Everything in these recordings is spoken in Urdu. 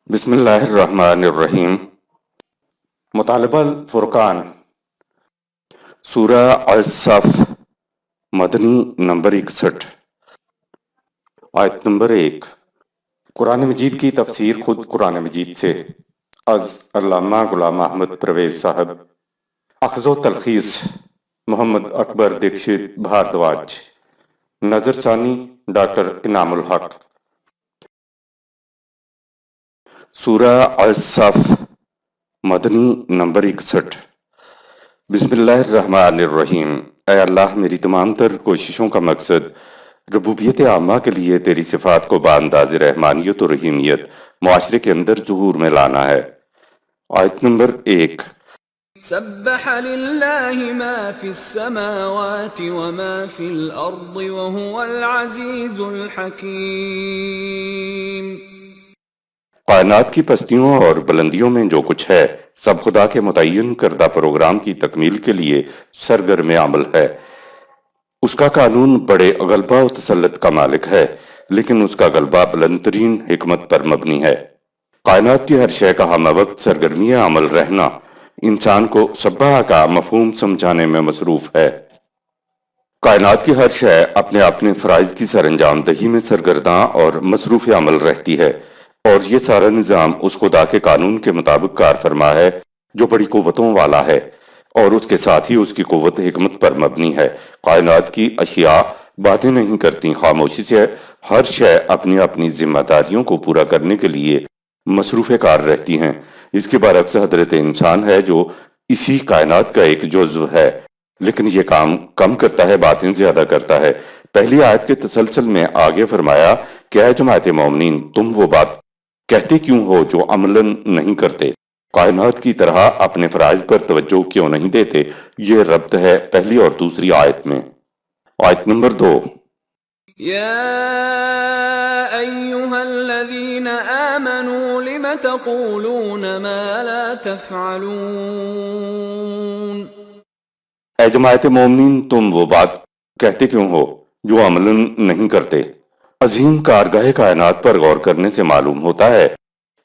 بسم اللہ الرحمن الرحیم۔ مطالبہ الفرقان، سورہ الصف، مدنی نمبر 61، آیت نمبر 1۔ قرآن مجید کی تفسیر خود قرآن مجید سے، از علامہ غلام احمد پرویز صاحب، اخذ و تلخیص محمد اکبر دکشت بھاردواج، نظر ثانی ڈاکٹر انعام الحق۔ سورہ الصف، مدنی نمبر 61۔ بسم اللہ الرحمن الرحیم۔ اے اللہ، میری تمام تر کوششوں کا مقصد ربوبیت عامہ کے لیے تیری صفات کو بانداز رحمانیت و رحیمیت معاشرے کے اندر ظہور میں لانا ہے۔ آیت نمبر 1۔ سبح للہ ما فی السماوات وما فی الارض وهو العزیز الحکیم۔ کائنات کی پستیوں اور بلندیوں میں جو کچھ ہے سب خدا کے متعین کردہ پروگرام کی تکمیل کے لیے سرگرم عمل ہے۔ اس کا قانون بڑے غلبہ و تسلط کا مالک ہے، لیکن اس کا غلبہ بلند ترین حکمت پر مبنی ہے۔ کائنات کی ہر شے کا ہمہ وقت سرگرمی عمل رہنا انسان کو سبح کا مفہوم سمجھانے میں مصروف ہے۔ کائنات کی ہر شے اپنے اپنے فرائض کی سر انجام دہی میں سرگرداں اور مصروف عمل رہتی ہے، اور یہ سارا نظام اس خدا کے قانون کے مطابق کار فرما ہے جو بڑی قوتوں والا ہے، اور اس کے ساتھ ہی اس کی قوت حکمت پر مبنی ہے۔ کائنات کی اشیاء باتیں نہیں کرتی، خاموشی سے ہر شے اپنی اپنی ذمہ داریوں کو پورا کرنے کے لیے مصروف کار رہتی ہیں۔ اس کے برعکس حضرت انسان ہے جو اسی کائنات کا ایک جزو ہے، لیکن یہ کام کم کرتا ہے، باتیں زیادہ کرتا ہے۔ پہلی آیت کے تسلسل میں آگے فرمایا کہ اے جماعت مومنین، تم وہ بات کہتے کیوں ہو جو عملاً نہیں کرتے؟ کائنات کی طرح اپنے فرائض پر توجہ کیوں نہیں دیتے؟ یہ ربط ہے پہلی اور دوسری آیت میں۔ آیت نمبر 2۔ یا ایہا الذین آمنوا لم تقولون ما لا تفعلون۔ اے جماعت مومنین، تم وہ بات کہتے کیوں ہو جو عملاً نہیں کرتے؟ عظیم کارگاہ کائنات پر غور کرنے سے معلوم ہوتا ہے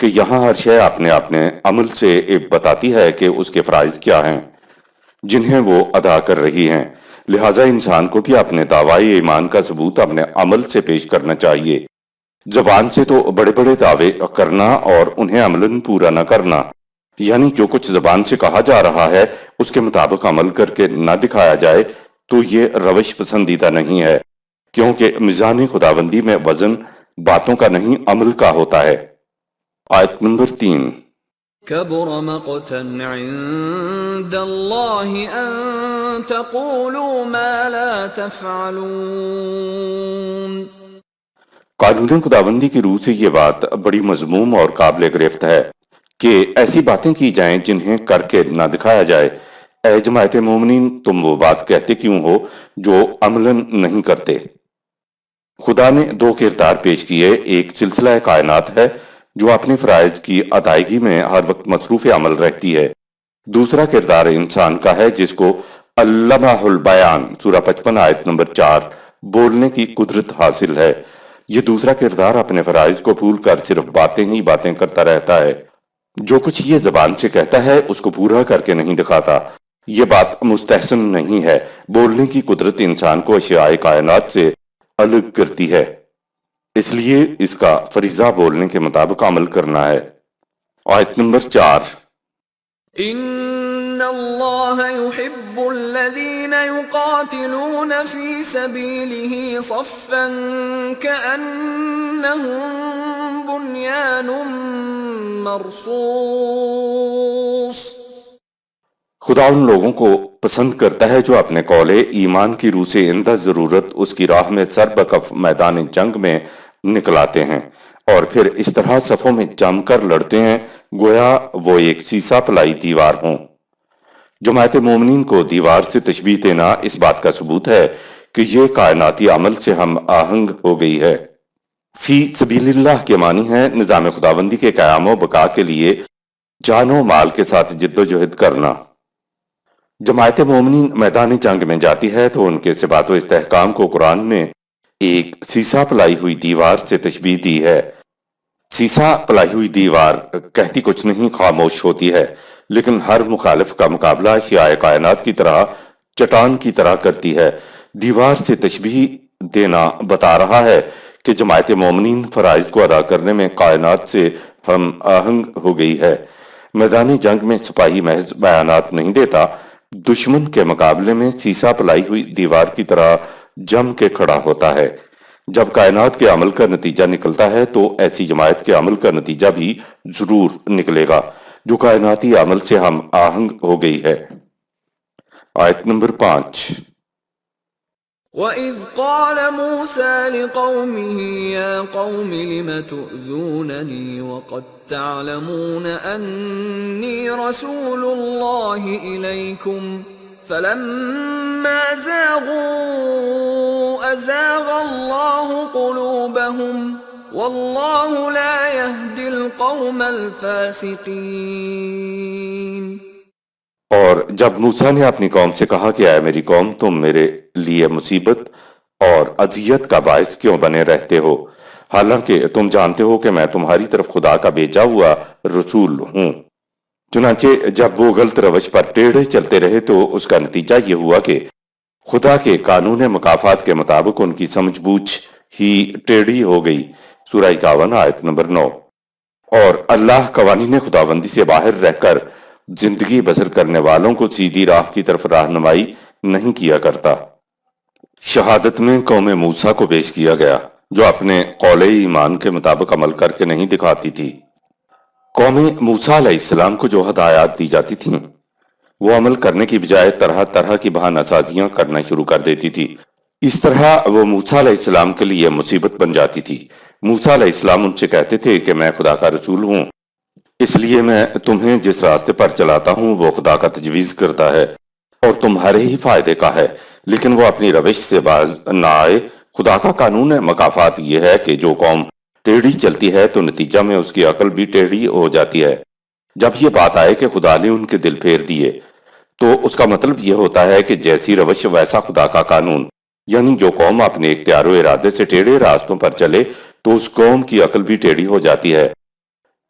کہ یہاں ہر شے اپنے اپنے عمل سے بتاتی ہے کہ اس کے فرائض کیا ہیں جنہیں وہ ادا کر رہی ہیں، لہٰذا انسان کو بھی اپنے دعوی ایمان کا ثبوت اپنے عمل سے پیش کرنا چاہیے۔ زبان سے تو بڑے بڑے دعوے کرنا اور انہیں عملاً پورا نہ کرنا، یعنی جو کچھ زبان سے کہا جا رہا ہے اس کے مطابق عمل کر کے نہ دکھایا جائے تو یہ روش پسندیدہ نہیں ہے، کیونکہ میزان خداوندی میں وزن باتوں کا نہیں عمل کا ہوتا ہے۔ آیت نمبر 3۔ کبر مقتا عند اللہ ان تقولوا ما لا تفعلون۔ قانون خداوندی کی روح سے یہ بات بڑی مذموم اور قابل گرفت ہے کہ ایسی باتیں کی جائیں جنہیں کر کے نہ دکھایا جائے۔ اے جماعت مومنین، تم وہ بات کہتے کیوں ہو جو عملاً نہیں کرتے؟ خدا نے دو کردار پیش کیے، ایک سلسلہ کائنات ہے جو اپنے فرائض کی ادائیگی میں ہر وقت مصروف عمل رہتی ہے، دوسرا کردار انسان کا ہے جس کو علمہ البیان سورہ 55 آیت نمبر 4 بولنے کی قدرت حاصل ہے۔ یہ دوسرا کردار اپنے فرائض کو بھول کر صرف باتیں ہی باتیں کرتا رہتا ہے، جو کچھ یہ زبان سے کہتا ہے اس کو پورا کر کے نہیں دکھاتا۔ یہ بات مستحسن نہیں ہے۔ بولنے کی قدرت انسان کو اشیاء کائنات سے الگ کرتی ہے، اس لیے اس کا فریضہ بولنے کے مطابق عمل کرنا ہے۔ آیت نمبر 4۔ ان اللہ يحب الذین یقاتلون فی سبیلہ صفا کأنہم بنیان مرصوص۔ خدا ان لوگوں کو پسند کرتا ہے جو اپنے قول ایمان کی روح سے اندہ ضرورت اس کی راہ میں سر بکف میدان جنگ میں نکلاتے ہیں، اور پھر اس طرح صفوں میں جم کر لڑتے ہیں گویا وہ ایک سیسا پلائی دیوار ہوں۔ جماعت مومنین کو دیوار سے تشبیہ دینا اس بات کا ثبوت ہے کہ یہ کائناتی عمل سے ہم آہنگ ہو گئی ہے۔ فی سبیل اللہ کے معنی ہے نظام خداوندی کے قیام و بقا کے لیے جان و مال کے ساتھ جد و جہد کرنا۔ جماعت مومنین میدان جنگ میں جاتی ہے تو ان کے ثبات و استحکام کو قرآن میں ایک سیسا پلائی ہوئی دیوار سے تشبیہ دی ہے۔ سیسا پلائی ہوئی دیوار کہتی کچھ نہیں، خاموش ہوتی ہے، لیکن ہر مخالف کا مقابلہ اشیاء کائنات کی طرح چٹان کی طرح کرتی ہے۔ دیوار سے تشبیہ دینا بتا رہا ہے کہ جماعت مومنین فرائض کو ادا کرنے میں کائنات سے ہم آہنگ ہو گئی ہے۔ میدان جنگ میں سپاہی محض بیانات نہیں دیتا، دشمن کے مقابلے میں سیسا پلائی ہوئی دیوار کی طرح جم کے کھڑا ہوتا ہے۔ جب کائنات کے عمل کا نتیجہ نکلتا ہے تو ایسی جماعت کے عمل کا نتیجہ بھی ضرور نکلے گا جو کائناتی عمل سے ہم آہنگ ہو گئی ہے۔ آیت نمبر 5۔ وَإِذْ قَالَ مُوسَى لِقَوْمِهِ يَا قَوْمِ لِمَ تُؤْذُونَنِي وَقَدْ تَعْلَمُونَ أَنِّي رَسُولُ اللَّهِ إِلَيْكُمْ فَلَمَّا زَاغُوا أَزَاغَ اللَّهُ قُلُوبَهُمْ وَاللَّهُ لَا يَهْدِي الْقَوْمَ الْفَاسِقِينَ۔ اور جب موسیٰ نے اپنی قوم سے کہا کہ اے میری قوم، تم میرے لیے مصیبت اور اذیت کا باعث کیوں بنے رہتے ہو، حالانکہ تم جانتے ہو کہ میں تمہاری طرف خدا کا بھیجا ہوا رسول ہوں۔ چنانچہ جب وہ غلط روش پر ٹیڑھے چلتے رہے تو اس کا نتیجہ یہ ہوا کہ خدا کے قانون مکافات کے مطابق ان کی سمجھ بوجھ ہی ٹیڑھی ہو گئی۔ سورہ 51 آیت نمبر 9۔ اور اللہ قوانین خداوندی سے باہر رہ کر زندگی بسر کرنے والوں کو سیدھی راہ کی طرف رہنمائی نہیں کیا کرتا۔ شہادت میں قوم موسیٰ کو پیش کیا گیا جو اپنے قول ایمان کے مطابق عمل کر کے نہیں دکھاتی تھی۔ قوم موسیٰ علیہ السلام کو جو ہدایات دی جاتی تھیں وہ عمل کرنے کی بجائے طرح طرح کی بہانہ سازیاں کرنا شروع کر دیتی تھی۔ اس طرح وہ موسیٰ علیہ السلام کے لیے مصیبت بن جاتی تھی۔ موسیٰ علیہ السلام ان سے کہتے تھے کہ میں خدا کا رسول ہوں، اس لیے میں تمہیں جس راستے پر چلاتا ہوں وہ خدا کا تجویز کرتا ہے اور تمہارے ہی فائدے کا ہے، لیکن وہ اپنی روش سے باز نہ آئے۔ خدا کا قانون مکافات یہ ہے کہ جو قوم ٹیڑھی چلتی ہے تو نتیجہ میں اس کی عقل بھی ٹیڑھی ہو جاتی ہے۔ جب یہ بات آئے کہ خدا نے ان کے دل پھیر دیے تو اس کا مطلب یہ ہوتا ہے کہ جیسی روش ویسا خدا کا قانون، یعنی جو قوم اپنے اختیار و ارادے سے ٹیڑھے راستوں پر چلے تو اس قوم کی عقل بھی ٹیڑھی ہو جاتی ہے۔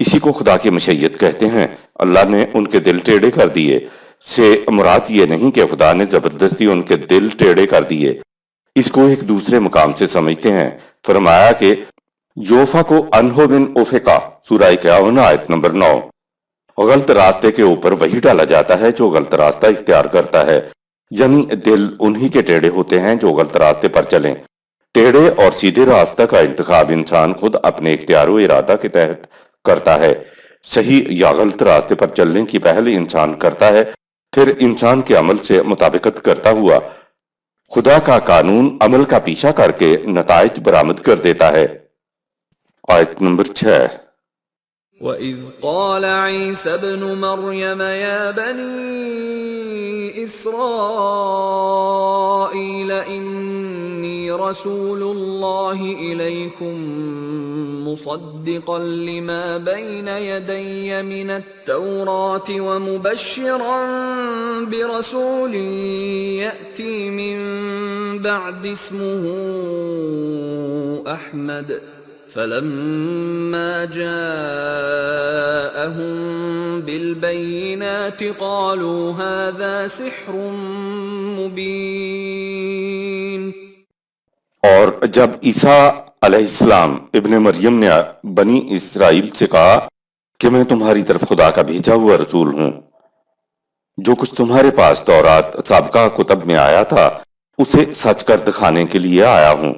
اسی کو خدا کی مشیت کہتے ہیں۔ اللہ نے ان کے دل ٹیڑھے کر دیے سے مراد یہ نہیں کہ خدا نے زبردستی ان کے دل ٹیڑھے کر دیے، اس کو ایک دوسرے مقام سے سمجھتے ہیں۔ فرمایا کہ یوفا کو انہو بن اوفیکا، سورہ 51 آیت نمبر 9۔ غلط راستے کے اوپر وہی ڈالا جاتا ہے جو غلط راستہ اختیار کرتا ہے، یعنی دل انہی کے ٹیڑھے ہوتے ہیں جو غلط راستے پر چلیں۔ ٹیڑھے اور سیدھے راستہ کا انتخاب انسان خود اپنے اختیار و ارادہ کے تحت کرتا ہے۔ صحیح یا غلط راستے پر چلنے کی پہل انسان کرتا ہے، پھر انسان کے عمل سے مطابقت کرتا ہوا خدا کا قانون عمل کا پیچھا کر کے نتائج برآمد کر دیتا ہے۔ آیت نمبر 6۔ وَإِذْ قَالَ عِيسَى ابْنُ مَرْيَمَ يَا بَنِي إِسْرَائِيلَ إِنِّي رَسُولُ اللَّهِ إِلَيْكُمْ مُصَدِّقًا لِمَا بَيْنَ يَدَيَّ مِنَ التَّوْرَاةِ وَمُبَشِّرًا بِرَسُولٍ يَأْتِي مِن بَعْدِ اسْمُهُ أَحْمَدُ فَلَمَّا جَاءَهُم بِالْبَيِّنَاتِ قَالُوا هَذَا سِحْرٌ مُبِينٌ۔ اور جب عیسیٰ علیہ السلام ابن مریم نے بنی اسرائیل سے کہا کہ میں تمہاری طرف خدا کا بھیجا ہوا رسول ہوں، جو کچھ تمہارے پاس تورات سابقہ کتب میں آیا تھا اسے سچ کر دکھانے کے لیے آیا ہوں،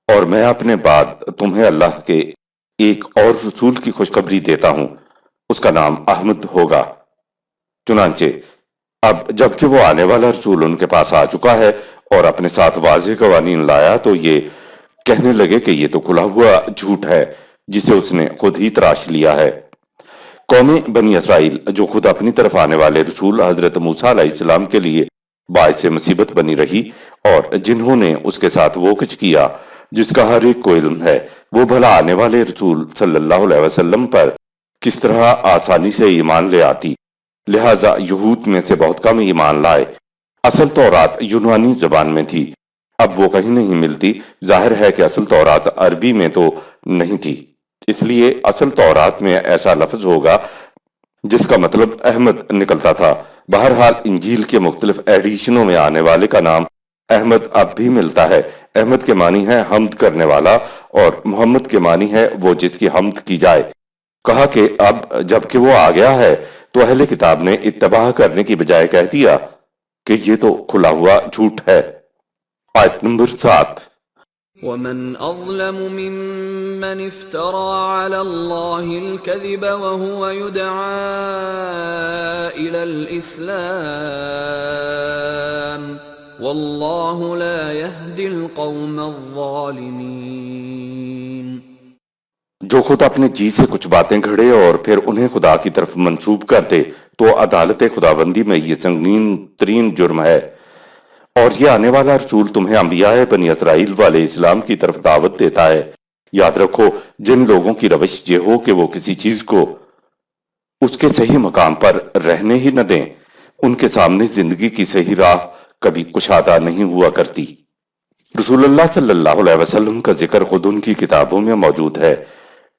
اور میں اپنے بعد تمہیں اللہ کے ایک اور رسول کی خوشخبری دیتا ہوں، اس کا نام احمد ہوگا۔ چنانچہ اب جبکہ وہ آنے والا رسول ان کے پاس آ چکا ہے اور اپنے ساتھ واضح قوانین لایا تو یہ کہنے لگے کہ یہ تو کھلا ہوا جھوٹ ہے جسے اس نے خود ہی تراش لیا ہے۔ قوم بنی اسرائیل جو خود اپنی طرف آنے والے رسول حضرت موسیٰ علیہ السلام کے لیے باعث مصیبت بنی رہی اور جنہوں نے اس کے ساتھ وہ کچھ کیا جس کا ہر ایک کو علم ہے، وہ بھلا آنے والے رسول صلی اللہ علیہ وسلم پر کس طرح آسانی سے ایمان لے آتی۔ لہٰذا یہود میں سے بہت کم ایمان لائے۔ اصل تورات یونانی زبان میں تھی، اب وہ کہیں نہیں ملتی۔ ظاہر ہے کہ اصل تورات عربی میں تو نہیں تھی۔ اس لیے اصل تورات میں ایسا لفظ ہوگا جس کا مطلب احمد نکلتا تھا۔ بہرحال انجیل کے مختلف ایڈیشنوں میں آنے والے کا نام احمد اب بھی ملتا ہے۔ احمد کے معنی ہے حمد کرنے والا اور محمد کے معنی ہے وہ جس کی حمد کی جائے۔ کہا کہ اب جب کہ وہ آ گیا ہے تو اہل کتاب نے اتباع کرنے کی بجائے کہہ دیا کہ یہ تو کھلا ہوا جھوٹ ہے۔ آیت نمبر 7۔ ومن أظلم ممن افترى على الله الكذب وهو يدعى إلى الإسلام والله لا يهدي القوم الظالمين۔ جو خود اپنے جی سے کچھ باتیں گھڑے اور پھر انہیں خدا کی طرف منسوب کر دے تو عدالت خداوندی میں یہ سنگین ترین جرم ہے۔ اور یہ آنے والا رسول تمہیں انبیاء بنی اسرائیل والے اسلام کی طرف دعوت دیتا ہے۔ یاد رکھو جن لوگوں کی روش یہ ہو کہ وہ کسی چیز کو اس کے صحیح مقام پر رہنے ہی نہ دیں، ان کے سامنے زندگی کی صحیح راہ کبھی کشادہ نہیں ہوا کرتی۔ رسول اللہ صلی اللہ علیہ وسلم کا ذکر خود ان کی کتابوں میں موجود ہے،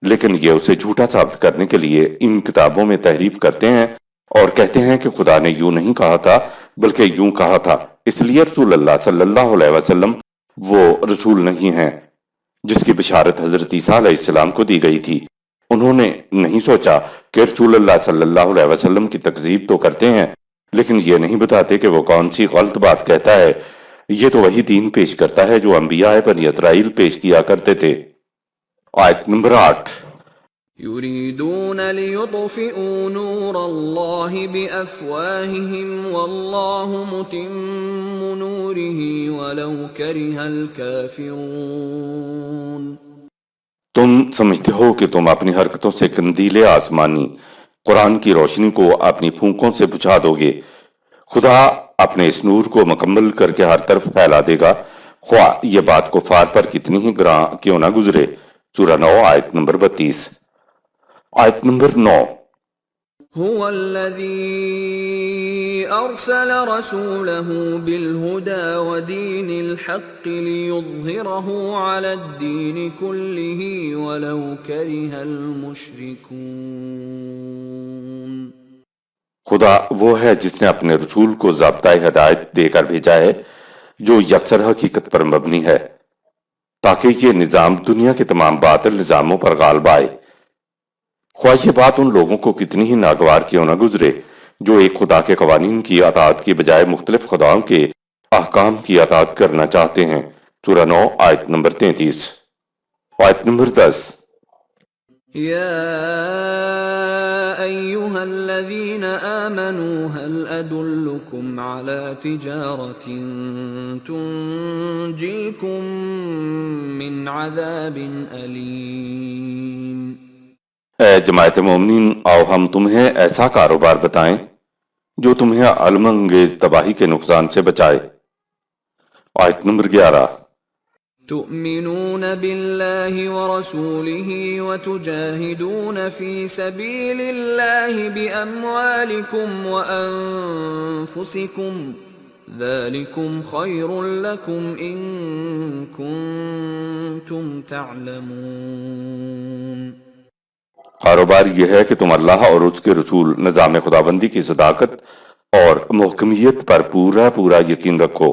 لیکن یہ اسے جھوٹا ثابت کرنے کے لیے ان کتابوں میں تحریف کرتے ہیں اور کہتے ہیں کہ خدا نے یوں نہیں کہا تھا بلکہ یوں کہا تھا۔ اس لیے رسول اللہ صلی اللہ علیہ وسلم وہ رسول نہیں ہیں جس کی بشارت حضرت عیسیٰ علیہ السلام کو دی گئی تھی۔ انہوں نے نہیں سوچا کہ رسول اللہ صلی اللہ علیہ وسلم کی تکذیب تو کرتے ہیں لیکن یہ نہیں بتاتے کہ وہ کون سی غلط بات کہتا ہے۔ یہ تو وہی دین پیش کرتا ہے جو انبیاء بنی اسرائیل پیش کیا کرتے تھے۔ آیت نمبر 8۔ يريدون ليطفئوا نور الله بأفواههم والله متم نوره ولو كره الكافرون۔ تم سمجھتے ہو کہ تم اپنی حرکتوں سے قندیل آسمانی قرآن کی روشنی کو اپنی پھونکوں سے بجھا دو گے۔ خدا اپنے اس نور کو مکمل کر کے ہر طرف پھیلا دے گا، خواہ یہ بات کفار پر کتنی ہی گراں کیوں نہ گزرے۔ سورہ 9 آیت نمبر 32۔ آیت نمبر 9۔ هو الذي أرسل رسوله بالهدى ودين الحق ليظهره على الدين كله ولو كره المشركون۔ خدا وہ ہے جس نے اپنے رسول کو ضابطۂ ہدایت دے کر بھیجا ہے جو یکسر حقیقت پر مبنی ہے تاکہ یہ نظام دنیا کے تمام باطل نظاموں پر غالب آئے، خواہ یہ بات ان لوگوں کو کتنی ہی ناگوار کیوں نہ گزرے جو ایک خدا کے قوانین کی اطاعت کی بجائے مختلف خداؤں کے احکام کی اطاعت کرنا چاہتے ہیں۔ سورہ 9 آیت نمبر 33۔ آیت نمبر 10۔ يا أيها الذين آمنوا هل أدلكم على تجارة تنجيكم من عذاب أليم۔ اے جماعت مومنین، آؤ ہم تمہیں ایسا کاروبار بتائیں جو تمہیں علم انگیز تباہی کے نقصان سے بچائے۔ آیت نمبر 11۔ تؤمنون بالله ورسوله وتجاهدون في سبيل الله بأموالكم وأنفسكم ذلكم خير لكم إن كنتم تعلمون۔ کاروبار یہ ہے کہ تم اللہ اور اس کے رسول نظام خداوندی کی صداقت اور محکمیت پر پورا یقین رکھو۔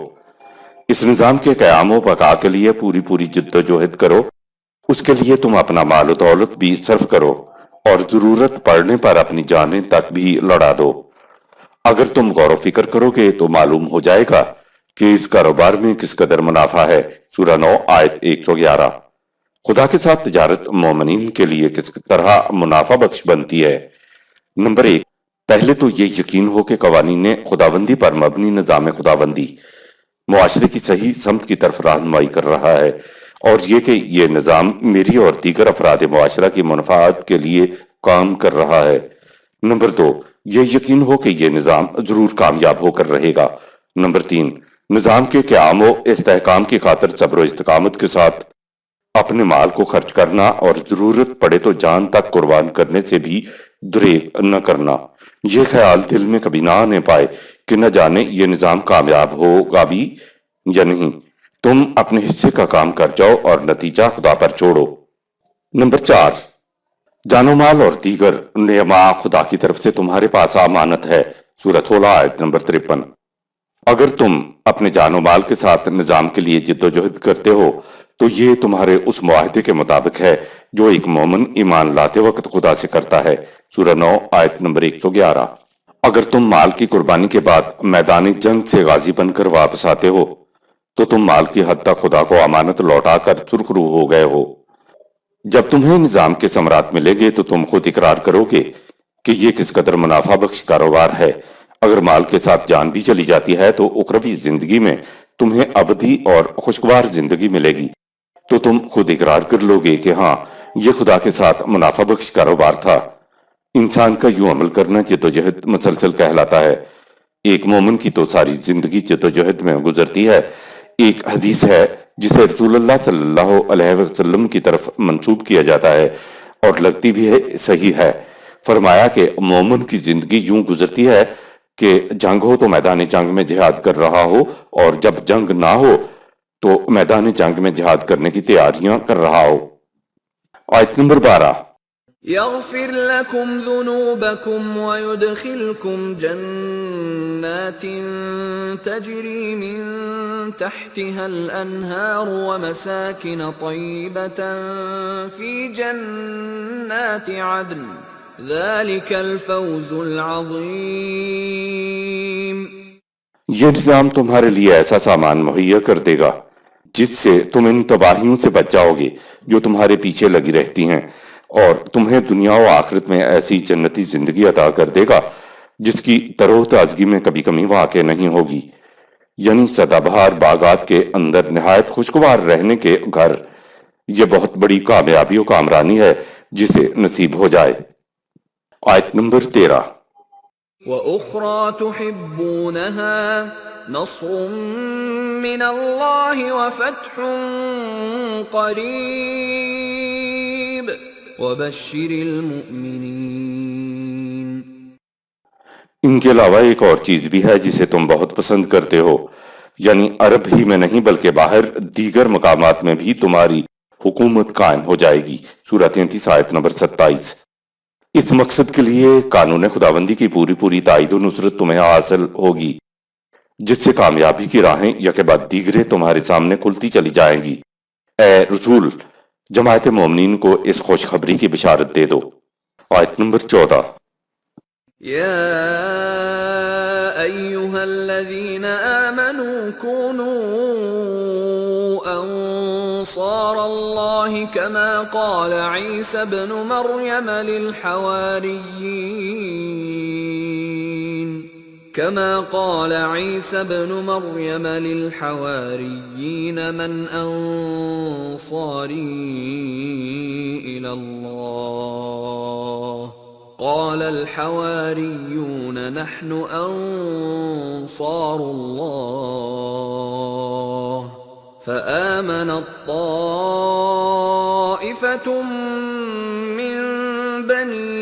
اس نظام کے قیام و بقا کے لیے پوری جد و جہد کرو، اس کے لیے تم اپنا مال و دولت بھی صرف کرو اور ضرورت پڑنے پر اپنی جانیں تک بھی لڑا دو۔ اگر تم غور و فکر کرو گے تو معلوم ہو جائے گا کہ اس کاروبار میں کس قدر منافع ہے۔ سورہ 9 آیت 111۔ خدا کے ساتھ تجارت مومنین کے لیے کس طرح منافع بخش بنتی ہے؟ نمبر 1، پہلے تو یہ یقین ہو کہ قوانین خداوندی پر مبنی نظام خداوندی معاشرے کی صحیح سمت کی طرف رہنمائی کر رہا ہے، اور یہ کہ یہ نظام میری اور دیگر افراد معاشرہ کی منفعت کے لیے کام کر رہا ہے۔ نمبر 2، یہ یقین ہو کہ یہ نظام ضرور کامیاب ہو کر رہے گا۔ نمبر 3، نظام کے قیام و استحکام کی خاطر صبر و استقامت کے ساتھ اپنے مال کو خرچ کرنا اور ضرورت پڑے تو جان تک قربان کرنے سے بھی دریغ نہ کرنا۔ یہ خیال دل میں کبھی نہ آنے پائے کہ نہ جانے یہ نظام کامیاب ہوگا بھی یا نہیں۔ تم اپنے حصے کا کام کر جاؤ اور نتیجہ خدا پر چھوڑو۔ نمبر 4، جان و مال اور دیگر نعما خدا کی طرف سے تمہارے پاس امانت ہے، سورہ 16 آیت نمبر 53۔ اگر تم اپنے جان و مال کے ساتھ نظام کے لیے جد و جہد کرتے ہو تو یہ تمہارے اس معاہدے کے مطابق ہے جو ایک مومن ایمان لاتے وقت خدا سے کرتا ہے، سورہ 9 آیت نمبر 111۔ اگر تم مال کی قربانی کے بعد میدان جنگ سے غازی بن کر واپس آتے ہو تو تم مال کی حد تک خدا کو امانت لوٹا کر سرخ روح ہو گئے ہو۔ جب تمہیں نظام کے ثمرات ملیں گے تو تم خود اقرار کرو گے کہ یہ کس قدر منافع بخش کاروبار ہے۔ اگر مال کے ساتھ جان بھی چلی جاتی ہے تو اخروی زندگی میں تمہیں ابدی اور خوشگوار زندگی ملے گی، تو تم خود اقرار کر لو گے کہ ہاں یہ خدا کے ساتھ منافع بخش کاروبار تھا۔ انسان کا یوں عمل کرنا جد و جہد مسلسل کہلاتا ہے۔ ایک مومن کی تو ساری زندگی جد و جہد میں گزرتی ہے۔ ایک حدیث ہے جسے رسول اللہ صلی اللہ علیہ وسلم کی طرف منسوب کیا جاتا ہے اور لگتی بھی ہے صحیح ہے۔ فرمایا کہ مومن کی زندگی یوں گزرتی ہے کہ جنگ ہو تو میدان جنگ میں جہاد کر رہا ہو، اور جب جنگ نہ ہو تو میدان جنگ میں جہاد کرنے کی تیاریاں کر رہا ہو۔ آیت نمبر 12۔ يغفر لكم ذنوبكم ويدخلكم جنات تجري من تحتها الأنهار ومساكن طيبة في جنات عدن ذلك الفوز العظيم۔ یہ نظام تمہارے لیے ایسا سامان مہیا کر دے گا جس سے تم ان تباہیوں سے بچ جاؤ گے جو تمہارے پیچھے لگی رہتی ہیں، اور تمہیں دنیا و آخرت میں ایسی جنتی زندگی عطا کر دے گا جس کی تر و تازگی میں کبھی کمی واقع نہیں ہوگی، یعنی سدا بہار باغات کے اندر نہایت خوشگوار رہنے کے گھر۔ یہ بہت بڑی کامیابی و کامرانی ہے جسے نصیب ہو جائے۔ آیت نمبر 13۔ وَأُخْرَى تُحِبُّونَهَا نَصْرٌ مِّنَ اللَّهِ وَفَتْحٌ قَرِيبٌ وَبَشِّرِ الْمُؤْمِنِينَ۔ ان کے علاوہ ایک اور چیز بھی ہے جسے تم بہت پسند کرتے ہو، یعنی عرب ہی میں نہیں بلکہ باہر دیگر مقامات میں بھی تمہاری حکومت قائم ہو جائے گی، سورہ 33 آیت نمبر 27۔ اس مقصد کے لیے قانون خداوندی کی پوری تائید و نصرت تمہیں حاصل ہوگی، جس سے کامیابی کی راہیں یکے بعد دیگرے تمہارے سامنے کھلتی چلی جائیں گی۔ اے رسول، جماعت مومنین کو اس خوشخبری کی بشارت دے دو۔ آیت نمبر 14۔ يا أيها الذين آمنوا كونوا أنصار الله كما قال عيسى ابن مريم للحواريين من أنصاري إلى الله قال الحواريون نحن أنصار الله فآمنت طائفة من بني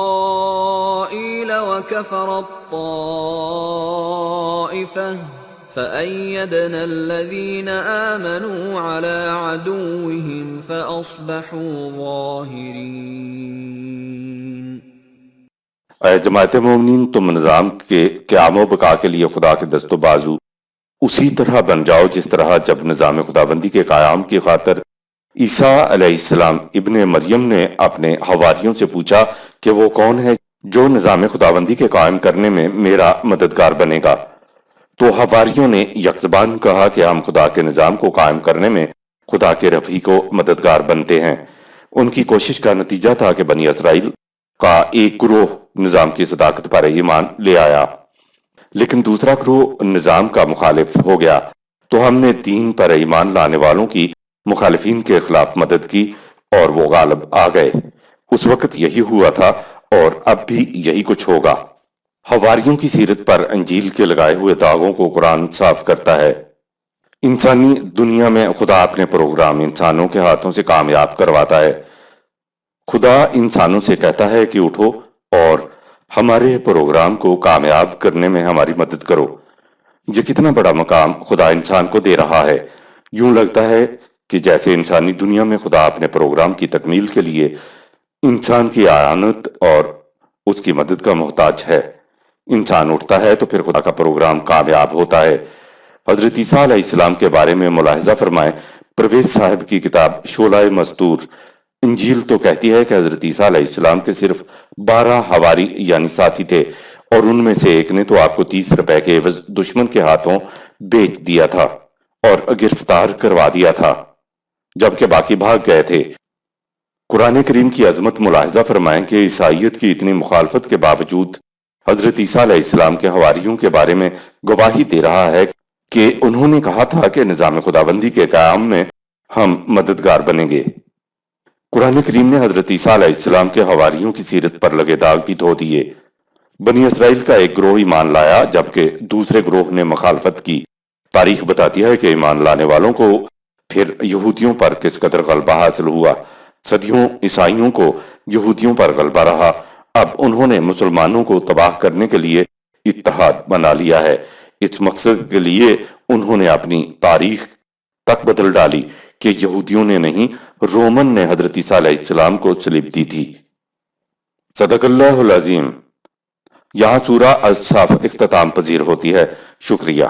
إسرائيل وكفرت طائفة فأيدنا الذين آمنوا على عدوهم فأصبحوا ظاهرين۔ اے جماعت مومنین، تم نظام کے قیام و بقا کے لیے خدا کے دست و بازو اسی طرح بن جاؤ جس طرح جب نظام خداوندی کے قیام کی خاطر عیسیٰ علیہ السلام ابن مریم نے اپنے حواریوں سے پوچھا کہ وہ کون ہے جو نظام خداوندی کے قائم کرنے میں میرا مددگار بنے گا، تو حواریوں نے یک زبان کہا کہ ہم خدا کے نظام کو قائم کرنے میں خدا کے رفیع کو مددگار بنتے ہیں۔ ان کی کوشش کا نتیجہ تھا کہ بنی اسرائیل کا ایک گروہ نظام کی صداقت پر ایمان لے آیا، لیکن دوسرا گروہ نظام کا مخالف ہو گیا، تو ہم نے دین پر ایمان لانے والوں کی مخالفین کے خلاف مدد کی اور وہ غالب آ گئے۔ اس وقت یہی ہوا تھا اور اب بھی یہی کچھ ہوگا۔ حواریوں کی سیرت پر انجیل کے لگائے ہوئے داغوں کو قرآن صاف کرتا ہے۔ انسانی دنیا میں خدا اپنے پروگرام انسانوں کے ہاتھوں سے کامیاب کرواتا ہے۔ خدا انسانوں سے کہتا ہے کہ اٹھو اور ہمارے پروگرام کو کامیاب کرنے میں ہماری مدد کرو۔ یہ کتنا بڑا مقام خدا انسان کو دے رہا ہے۔ یوں لگتا ہے کہ جیسے انسانی دنیا میں خدا اپنے پروگرام کی تکمیل کے لیے انسان کی اعانت اور اس کی مدد کا محتاج ہے۔ انسان اٹھتا ہے تو پھر خدا کا پروگرام کامیاب ہوتا ہے۔ حضرت عیسیٰ علیہ السلام کے بارے میں ملاحظہ فرمائیں، پرویز صاحب کی کتاب شعلہ مستور۔ انجیل تو کہتی ہے کہ حضرت عیسیٰ علیہ السلام کے صرف 12 حواری یعنی ساتھی تھے، اور ان میں سے ایک نے تو آپ کو 30 روپے کے عوض دشمن کے ہاتھوں بیچ دیا تھا اور گرفتار کروا دیا تھا، جبکہ باقی بھاگ گئے تھے۔ قرآن کریم کی عظمت ملاحظہ فرمائیں کہ عیسائیت کی اتنی مخالفت کے باوجود حضرت عیسیٰ علیہ السلام کے حواریوں کے بارے میں گواہی دے رہا ہے کہ انہوں نے کہا تھا کہ نظام خداوندی کے قیام میں ہم مددگار بنیں گے۔ قرآن کریم نے حضرت عیسیٰ علیہ السلام کے حواریوں کی سیرت پر لگے داغ بھی دھو دیے۔ بنی اسرائیل کا ایک گروہ ایمان لایا جبکہ دوسرے گروہ نے مخالفت کی۔ تاریخ بتاتی ہے کہ ایمان لانے والوں کو پھر یہودیوں پر کس قدر غلبہ حاصل ہوا۔ صدیوں عیسائیوں کو یہودیوں پر غلبہ رہا۔ اب انہوں نے مسلمانوں کو تباہ کرنے کے لیے اتحاد بنا لیا ہے۔ اس مقصد کے لیے انہوں نے اپنی تاریخ تک بدل ڈالی کہ یہودیوں نے نہیں، رومن نے حضرت عیسیٰ علیہ السلام کو صلیب دی تھی۔ صدق اللہ العظیم۔ یہاں سورہ الصف اختتام پذیر ہوتی ہے۔ شکریہ۔